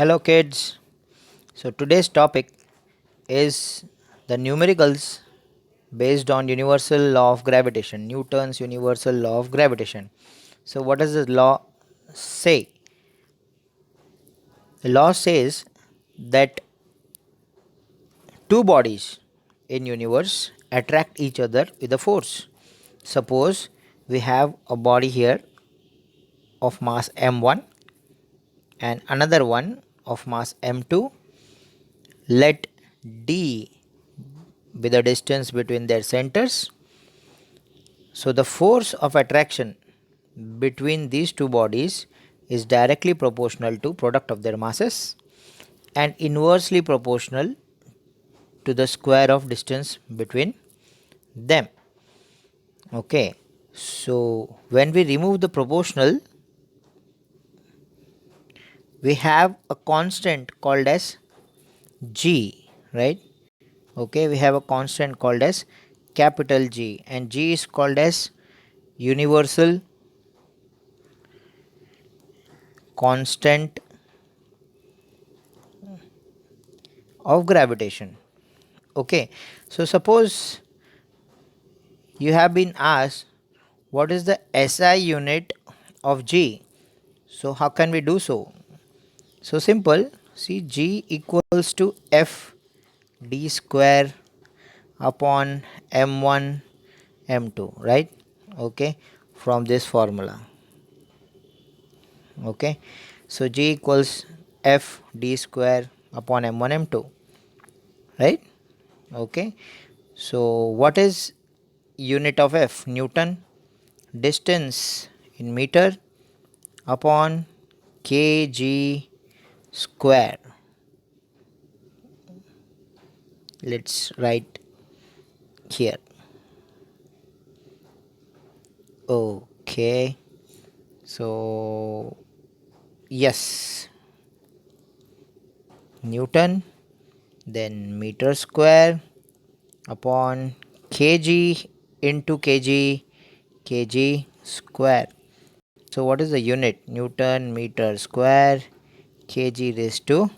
Hello kids. So today's topic is the numericals based on universal law of gravitation, Newton's universal law of gravitation. So what does the law say? The law says that two bodies in universe attract each other with a force. Suppose we have a body here of mass m1 and another one of mass m2. Let d be the distance between their centers. So the force of attraction between these two bodies is directly proportional to product of their masses and inversely proportional to the square of distance between them. Okay, so when we remove the proportional, we have a constant called as g, right? Okay, we have a constant called as capital G, and G is called as universal constant of gravitation. Okay, so suppose you have been asked what is the SI unit of G. So how can we do so? So simple, see, G equals to F d square upon m1 m2, right? Okay, from this formula. Okay, so G equals F d square upon m1 m2, right? Okay, so what is unit of F? Newton. Distance in meter upon kg square. Let's write here. Okay, so yes, Newton, then meter square upon kg into kg square. So what is the unit? Newton meter square kg raised to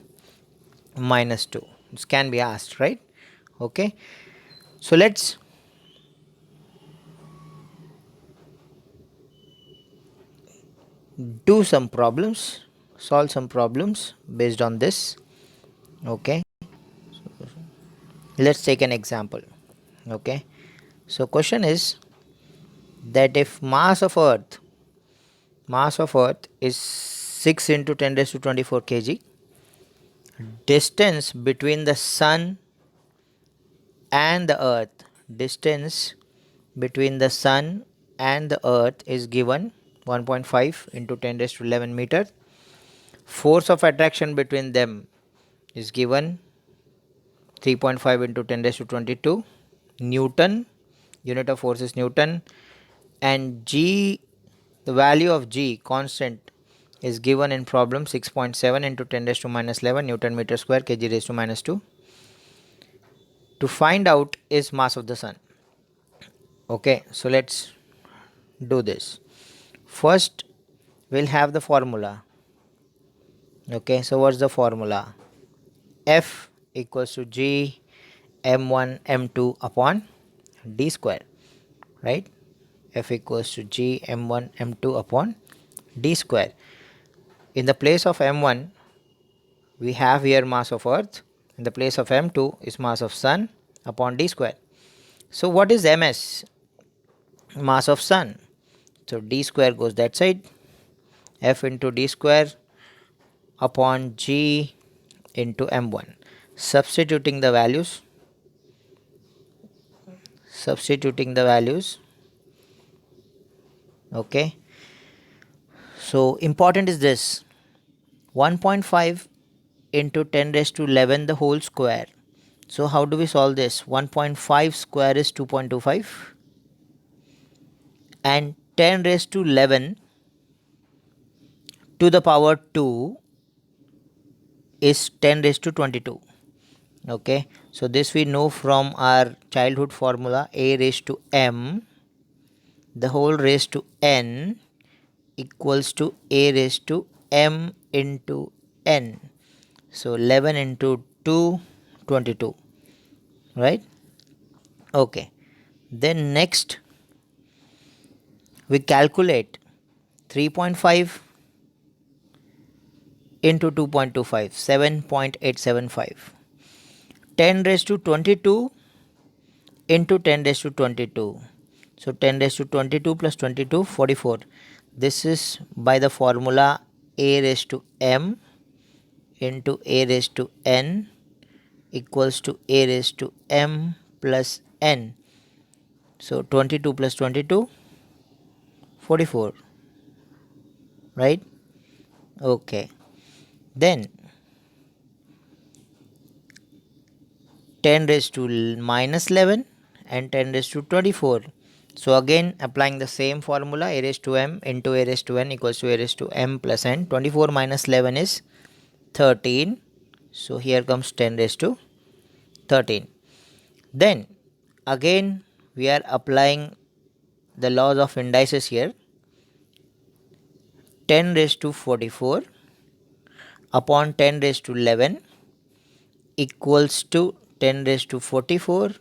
minus 2. This can be asked, right? Okay, so let's do some problems, solve some problems based on this. Okay, let's take an example. Okay, so question is that if mass of earth is 6 into 10 raised to 24 kg, distance between the sun and the earth, distance between the sun and the earth is given 1.5 into 10 raised to 11 meter. Force of attraction between them is given 3.5 into 10 raised to 22 Newton. Unit of force is Newton. And G, the value of G constant is given in problem 6.7 into 10 raised to minus 11 Newton meter square kg raised to minus 2. To find out is mass of the sun. Okay, so let's do this. First we'll have the formula. Okay, so what's the formula? F equals to G m1 m2 upon d square, right? F equals to G m1 m2 upon d square. In the place of m1 we have here mass of earth, in the place of m2 is mass of sun upon d square. So what is ms? Mass of sun. So d square goes that side, F into d square upon G into m1. Substituting the values, okay. So important is this, 1.5 into 10 raised to 11 the whole square. So how do we solve this? 1.5 square is 2.25 and 10 raised to 11 to the power 2 is 10 raised to 22. Okay, so this we know from our childhood formula, a raised to m the whole raised to n equals to a raised to m into n. So 11 into 2, 22, right? Okay. Then next we calculate 3.5 into 2.25, 7.875. 10 raised to 22 into 10 raised to 22. So 10 raised to 22 plus 22, 44. This is by the formula a raised to m into a raised to n equals to a raised to m plus n. So 22 plus 22, 44, right? Okay. Then 10 raised to minus 11 and 10 raised to 24. So again applying the same formula, a raised to m into a raised to n equals to a raised to m plus n. 24 minus 11 is 13. So here comes 10 raised to 13. Then again we are applying the laws of indices here. 10 raised to 44 upon 10 raised to 11 equals to 10 raised to 44.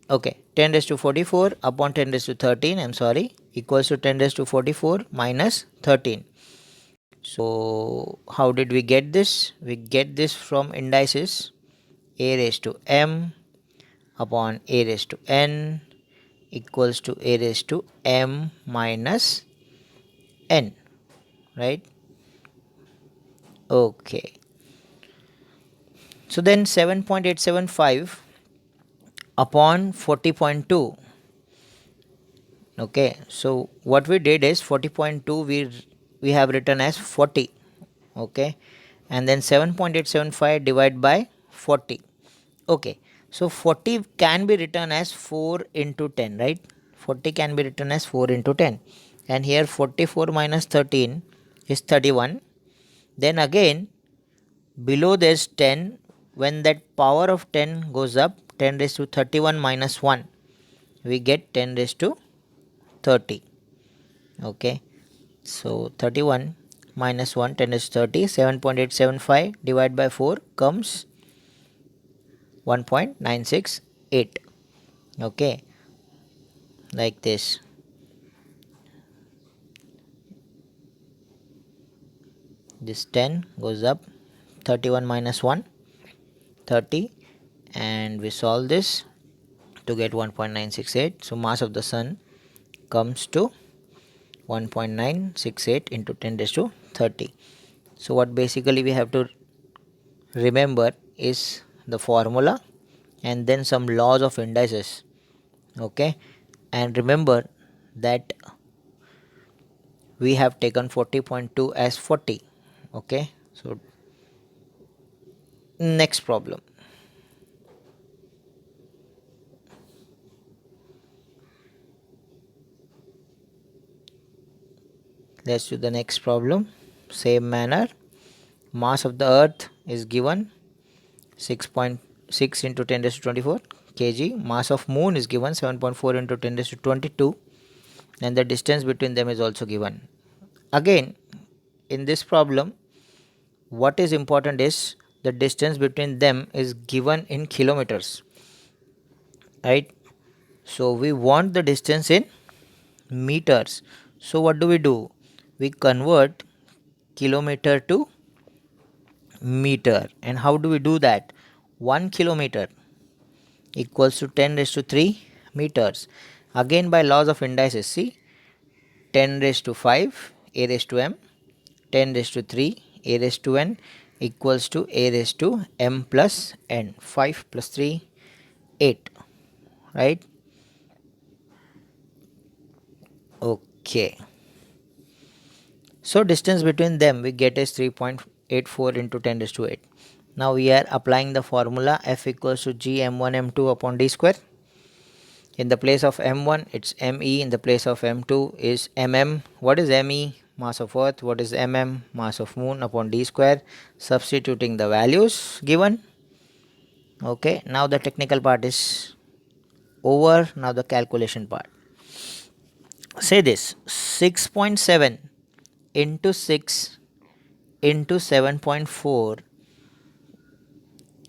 Okay, 10 raised to 44 upon 10 raised to 13, I'm sorry, equals to 10 raised to 44 minus 13. So how did we get this? We get this from indices a raised to m upon a raised to n equals to a raised to m minus n, right? Okay. So then 7.875 upon 40.2. Okay, so what we did is 40.2 we have written as 40. Okay, and then 7.875 divided by 40. Okay, so 40 can be written as 4 into 10, right? 40 can be written as 4 into 10, and here 44 minus 13 is 31. Then again below there's 10. When that power of 10 goes up, 10 raised to 31 minus 1, we get 10 raised to 30. Okay, so 31 minus 1, 10 is 30. 7.875 divided by 4 comes 1.968. Okay, like this. This 10 goes up, 31 minus 1, 30, and we solve this to get 1.968. So mass of the sun comes to 1.968 into 10 raised to 30. So what basically we have to remember is the formula and then some laws of indices. Okay, and remember that we have taken 40.2 as 40. Okay, so next problem. Let's do the next problem. Same manner. Mass of the earth is given 6.6 into 10 raised to 24 kg. Mass of moon is given 7.4 into 10 raised to 22, and the distance between them is also given. Again, in this problem, what is important is the distance between them is given in kilometers, right? So we want the distance in meters. So what do? We convert kilometer to meter. And how do we do that? 1 kilometer equals to 10 raised to 3 meters. Again by laws of indices, see, 10 raised to 5 a raised to m, 10 raised to 3 a raised to n equals to a raised to m plus n. 5 plus 3, 8, right? Okay, so distance between them we get is 3.84 into 10 raised to 8. Now we are applying the formula F equals to g m1 m2 upon d square. In the place of m1 it's me, in the place of m2 is mm. What is me? Mass of earth. What is mm? Mass of moon upon d square. Substituting the values given. Okay, now the technical part is over. Now the calculation part. Say this, 6.7 into 6 into 7.4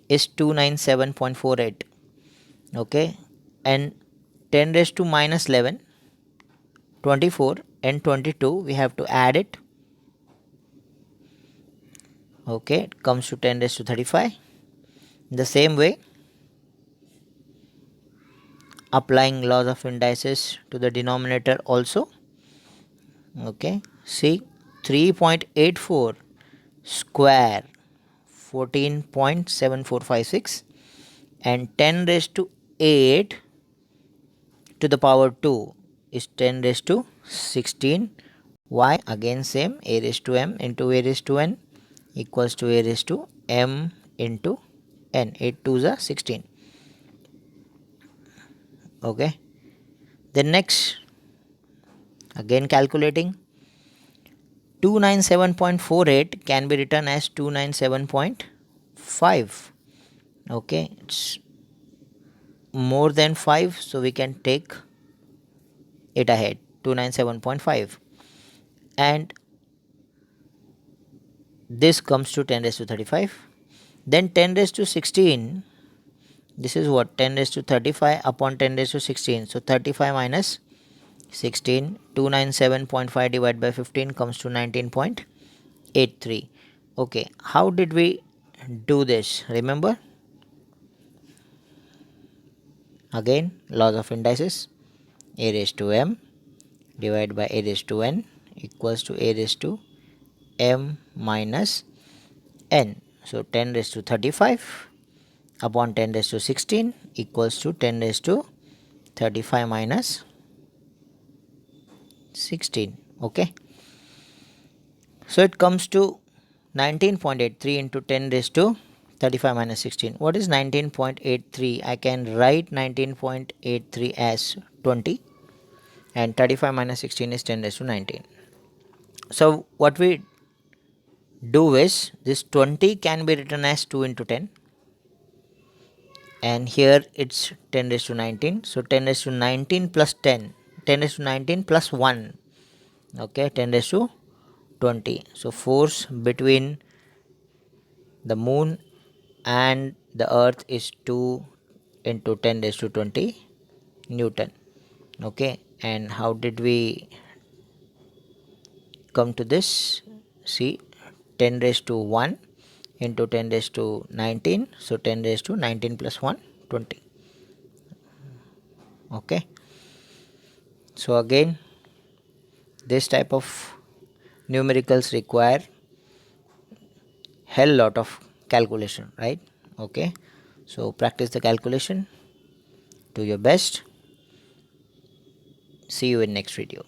is 297.48. Okay, and 10 raised to minus 11, 24 and 22, we have to add it. Okay, it comes to 10 raised to 35. In the same way, applying laws of indices to the denominator also. Okay, see, 3.84 square 14.7456 and 10 raised to 8 to the power 2 is 10 raised to 16. Why? Again same, a raised to m into a raised to n equals to a raised to m into n. 8 2s are 16. Okay, then next, again calculating, 297.48 can be written as 297.5. Okay, it's more than 5, so we can take it ahead, 297.5, and this comes to 10 raised to 35. Then 10 raised to 16, this is what, 10 raised to 35 upon 10 raised to 16, so 35 minus 16, 297.5 divided by 15 comes to 19.83. Okay, how did we do this? Remember, again laws of indices, a raised to m divided by a raised to n equals to a raised to m minus n. So 10 raised to 35 upon 10 raised to 16 equals to 10 raised to 35 minus 16. Okay, so it comes to 19.83 into 10 raised to 35 minus 16. What is 19.83? I can write 19.83 as 20, and 35 minus 16 is 10 raised to 19. So what we do is, this 20 can be written as 2 into 10, and here it's 10 raised to 19. So 10 raised to 19 plus 10, 10 raised to 19 plus 1. Okay, 10 raised to 20. So force between the moon and the earth is 2 into 10 raised to 20 Newton. Okay, and how did we come to this? See, 10 raised to 1 into 10 raised to 19, so 10 raised to 19 plus 1, 20. Okay, so again, this type of numericals require hell lot of calculation, right? Okay, so practice the calculation, do your best. See you in next video.